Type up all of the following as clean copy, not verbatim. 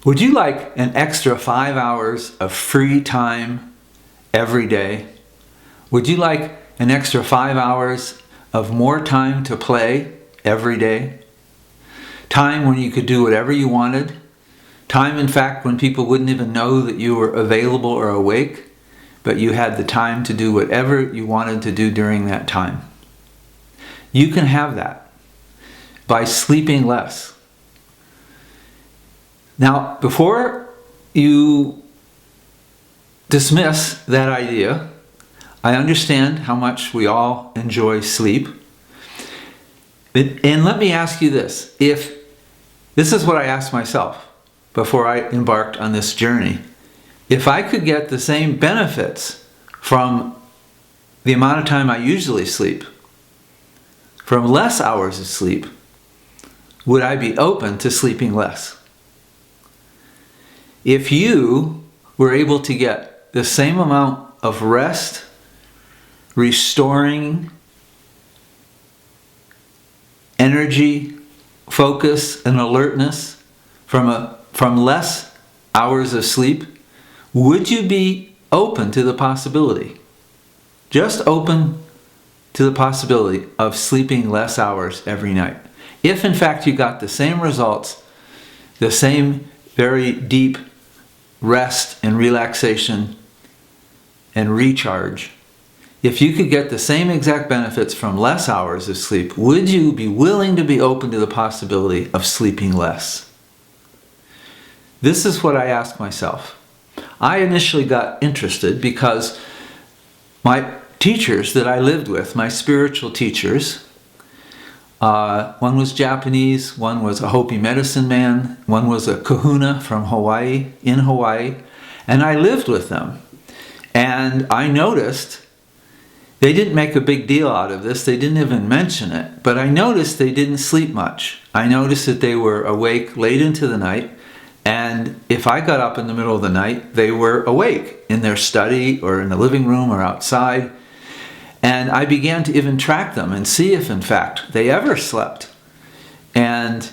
Would you like an extra 5 hours of free time every day? Would you like an extra 5 hours of more time to play every day? Time when you could do whatever you wanted? Time, in fact, when people wouldn't even know that you were available or awake, but you had the time to do whatever you wanted to do during that time. You can have that by sleeping less. Now, before you dismiss that idea, I understand how much we all enjoy sleep. And let me ask you this. This is what I asked myself before I embarked on this journey. If I could get the same benefits from the amount of time I usually sleep, from less hours of sleep, would I be open to sleeping less? If you were able to get the same amount of rest, restoring energy, focus, and alertness from less hours of sleep, would you be open to the possibility, just open to the possibility of sleeping less hours every night? If in fact you got the same results, the same very deep rest and relaxation and recharge, if you could get the same exact benefits from less hours of sleep, would you be willing to be open to the possibility of sleeping less? This is what I asked myself. I initially got interested because my teachers that I lived with, my spiritual teachers, one was Japanese, one was a Hopi medicine man, one was a kahuna from Hawaii, in Hawaii, and I lived with them. And I noticed they didn't make a big deal out of this, they didn't even mention it, but I noticed they didn't sleep much. I noticed that they were awake late into the night, and if I got up in the middle of the night, they were awake in their study or in the living room or outside. And I began to even track them and see if, in fact, they ever slept. And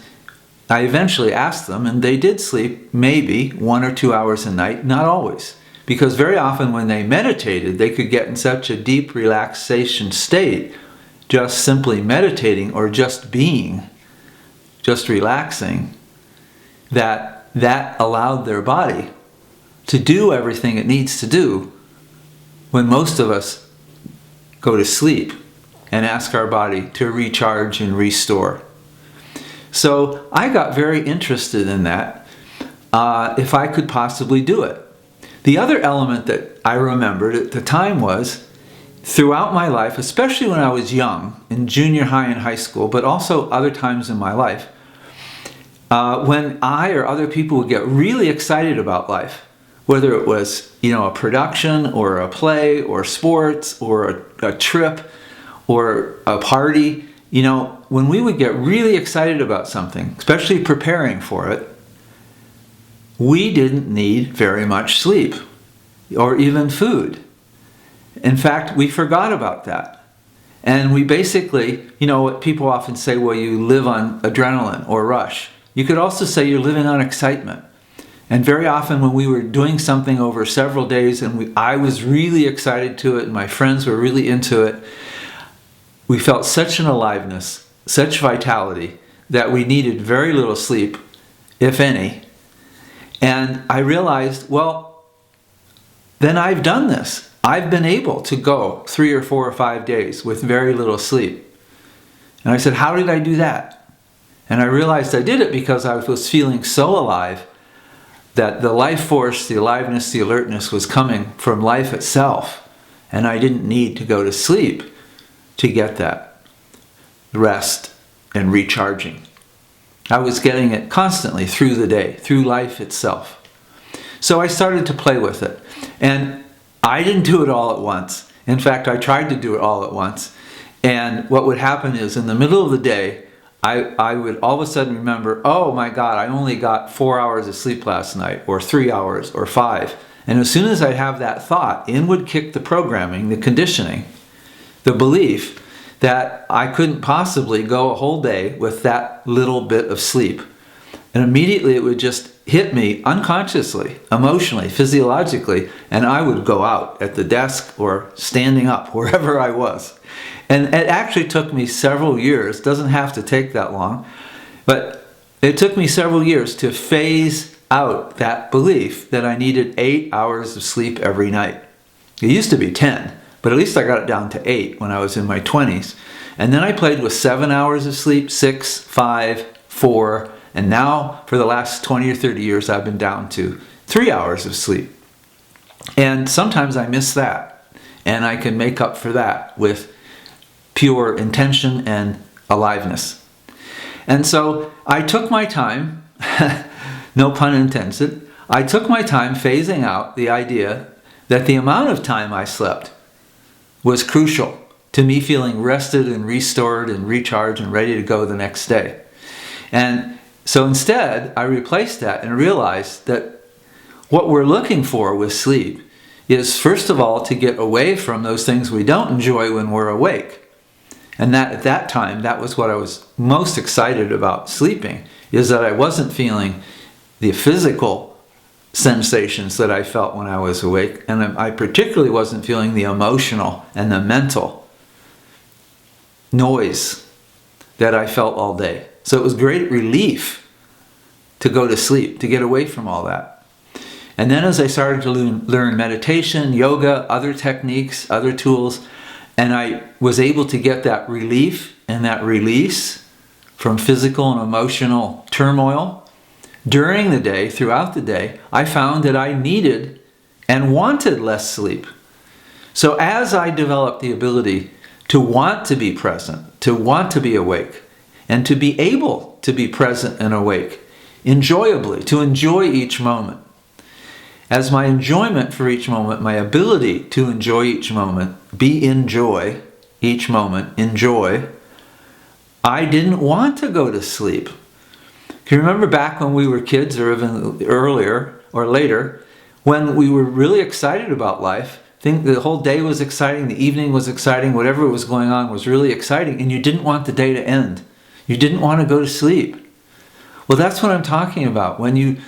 I eventually asked them, and they did sleep maybe 1 or 2 hours a night, not always. Because very often when they meditated, they could get in such a deep relaxation state, just simply meditating or just being, just relaxing, that allowed their body to do everything it needs to do when most of us go to sleep and ask our body to recharge and restore. So I got very interested in that, if I could possibly do it. The other element that I remembered at the time was, throughout my life, especially when I was young, in junior high and high school, but also other times in my life, when I or other people would get really excited about life, whether it was, a production or a play or sports or a trip or a party, when we would get really excited about something, especially preparing for it, we didn't need very much sleep or even food. In fact, we forgot about that. And we basically, what people often say, well, you live on adrenaline or rush. You could also say you're living on excitement. And very often when we were doing something over several days and I was really excited to it and my friends were really into it, we felt such an aliveness, such vitality, that we needed very little sleep, if any. And I realized, well, then I've done this. I've been able to go 3 or 4 or 5 days with very little sleep. And I said, how did I do that? And I realized I did it because I was feeling so alive that the life force, the aliveness, the alertness was coming from life itself. And I didn't need to go to sleep to get that rest and recharging. I was getting it constantly through the day, through life itself. So I started to play with it. And I didn't do it all at once. In fact, I tried to do it all at once. And what would happen is in the middle of the day, I would all of a sudden remember, oh my God, I only got 4 hours of sleep last night, or 3 hours, or 5. And as soon as I have that thought, in would kick the programming, the conditioning, the belief that I couldn't possibly go a whole day with that little bit of sleep. And immediately it would just hit me unconsciously, emotionally, physiologically, and I would go out at the desk or standing up, wherever I was. And it actually took me several years, doesn't have to take that long, but it took me several years to phase out that belief that I needed 8 hours of sleep every night. It used to be 10, but at least I got it down to 8 when I was in my 20s. And then I played with 7 hours of sleep, 6, 5, 4, and now for the last 20 or 30 years I've been down to 3 hours of sleep. And sometimes I miss that, and I can make up for that with pure intention and aliveness. And so I took my time, no pun intended, I took my time phasing out the idea that the amount of time I slept was crucial to me feeling rested and restored and recharged and ready to go the next day. And so instead, I replaced that and realized that what we're looking for with sleep is, first of all, to get away from those things we don't enjoy when we're awake. And that at that time, that was what I was most excited about sleeping, is that I wasn't feeling the physical sensations that I felt when I was awake, and I particularly wasn't feeling the emotional and the mental noise that I felt all day. So it was great relief to go to sleep, to get away from all that. And then as I started to learn meditation, yoga, other techniques, other tools, and I was able to get that relief and that release from physical and emotional turmoil during the day, throughout the day, I found that I needed and wanted less sleep. So as I developed the ability to want to be present, to want to be awake, and to be able to be present and awake enjoyably, to enjoy each moment, as my enjoyment for each moment, my ability to enjoy each moment, be in joy, each moment, enjoy, I didn't want to go to sleep. Can you remember back when we were kids, or even earlier or later, when we were really excited about life, think the whole day was exciting, the evening was exciting, whatever was going on was really exciting, and you didn't want the day to end. You didn't want to go to sleep. Well, that's what I'm talking about. When you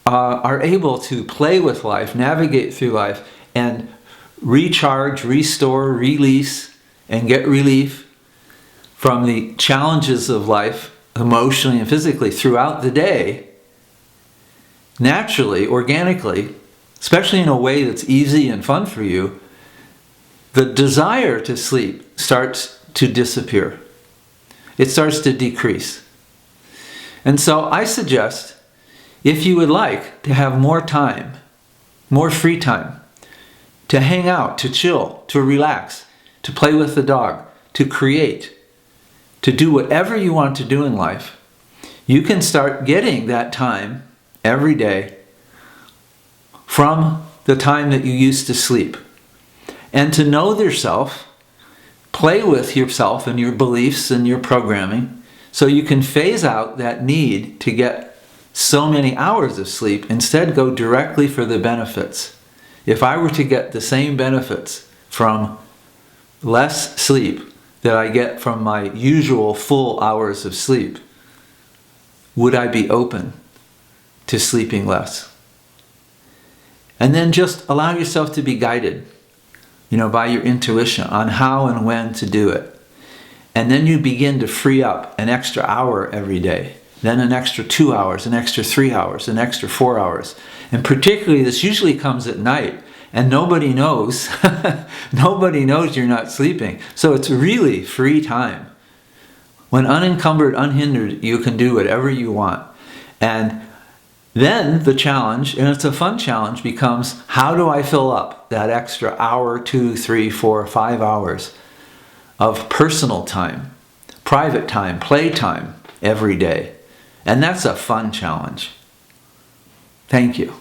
are able to play with life, navigate through life, and recharge, restore, release, and get relief from the challenges of life, emotionally and physically, throughout the day, naturally, organically, especially in a way that's easy and fun for you, the desire to sleep starts to disappear. It starts to decrease. And so I suggest, if you would like to have more time, more free time, to hang out, to chill, to relax, to play with the dog, to create, to do whatever you want to do in life, you can start getting that time every day from the time that you used to sleep. And to know yourself, play with yourself and your beliefs and your programming, so you can phase out that need to get so many hours of sleep, instead go directly for the benefits. If I were to get the same benefits from less sleep that I get from my usual full hours of sleep, would I be open to sleeping less? And then just allow yourself to be guided, by your intuition on how and when to do it. And then you begin to free up an extra hour every day, then an extra 2 hours, an extra 3 hours, an extra 4 hours. And particularly this usually comes at night, and nobody knows. Nobody knows you're not sleeping. So it's really free time. When unencumbered, unhindered, you can do whatever you want. And then the challenge, and it's a fun challenge, becomes, how do I fill up that extra hour, 2, 3, 4, 5 hours of personal time, private time, play time every day? And that's a fun challenge. Thank you.